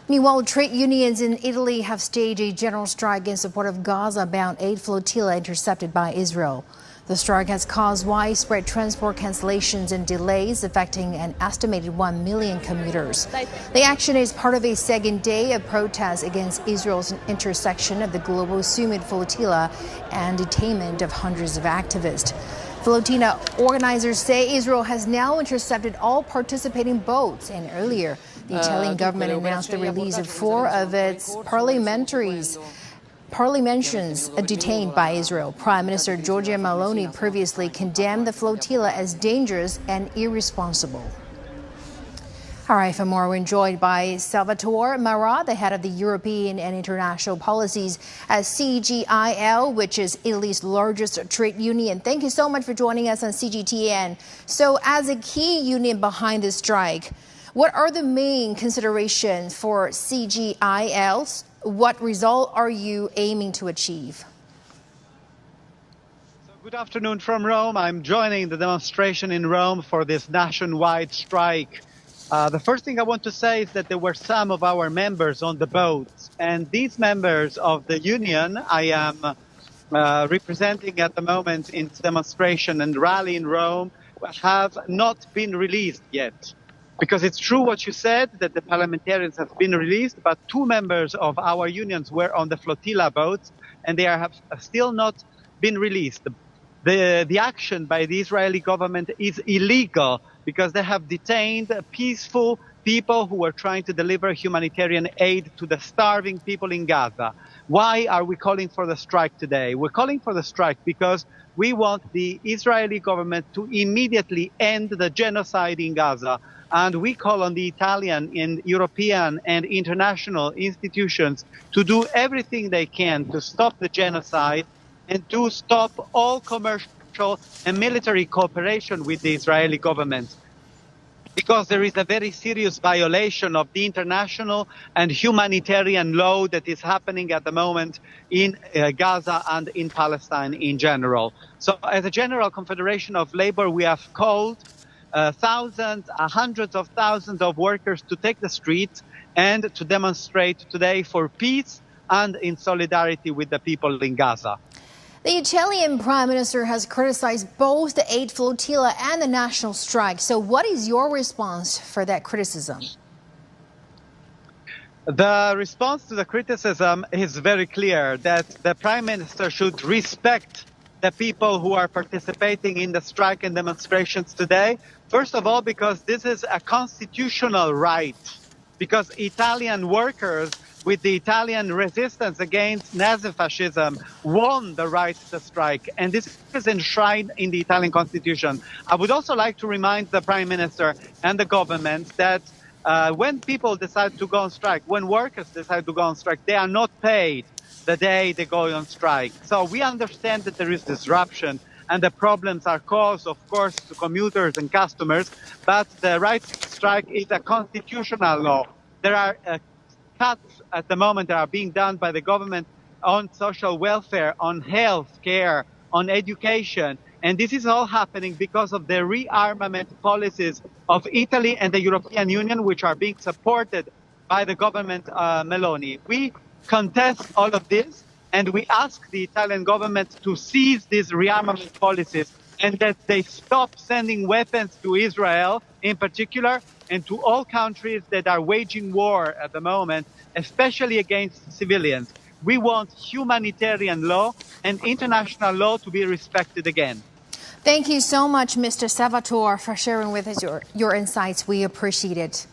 Meanwhile, trade unions in Italy have staged a general strike in support of Gaza-bound aid flotilla intercepted by Israel. The strike has caused widespread transport cancellations and delays, affecting an estimated 1 million commuters. The action is part of a second day of protests against Israel's intersection of the global Summit flotilla and detainment of hundreds of activists. Flotilla organizers say Israel has now intercepted all participating boats, and earlier the Italian government announced the release of 4 of its parliamentarians detained by Israel. Prime Minister Giorgia Meloni previously condemned the flotilla as dangerous and irresponsible. All right, for more, we're joined by Salvatore Marra, the head of the European and International Policies at CGIL, which is Italy's largest trade union. Thank you so much for joining us on CGTN. So as a key union behind this strike, what are the main considerations for CGIL? What result are you aiming to achieve? Good afternoon from Rome. I'm joining the demonstration in Rome for this nationwide strike. The first thing I want to say is that there were some of our members on the boats, and these members of the union I am representing at the moment in demonstration and rally in Rome have not been released yet. Because it's true what you said, that the parliamentarians have been released, but 2 members of our unions were on the flotilla boats, and they have still not been released. The action by the Israeli government is illegal because they have detained peaceful people who were trying to deliver humanitarian aid to the starving people in Gaza. Why are we calling for the strike today? We're calling for the strike because we want the Israeli government to immediately end the genocide in Gaza. And we call on the Italian and European and international institutions to do everything they can to stop the genocide and to stop all commercial and military cooperation with the Israeli government. Because there is a very serious violation of the international and humanitarian law that is happening at the moment in Gaza and in Palestine in general. So as a general confederation of labor, we have called thousands, hundreds of thousands of workers to take the streets and to demonstrate today for peace and in solidarity with the people in Gaza. The Italian Prime Minister has criticized both the aid flotilla and the national strike. So what is your response for that criticism? The response to the criticism is very clear, that the Prime Minister should respect the people who are participating in the strike and demonstrations today. First of all, because this is a constitutional right, because Italian workers with the Italian resistance against Nazi fascism won the right to strike, and this is enshrined in the Italian constitution. I would also like to remind the Prime Minister and the government that when people decide to go on strike, when workers decide to go on strike, they are not paid the day they go on strike. So we understand that there is disruption and the problems are caused, of course, to commuters and customers, but the right to strike is a constitutional law. There are cuts at the moment that are being done by the government on social welfare, on health care, on education. And this is all happening because of the rearmament policies of Italy and the European Union, which are being supported by the government Meloni. We contest all of this, and we ask the Italian government to cease these rearmament policies and that they stop sending weapons to Israel in particular and to all countries that are waging war at the moment, especially against civilians. We want humanitarian law and international law to be respected again. Thank you so much, Mr. Salvatore, for sharing with us your insights. We appreciate it.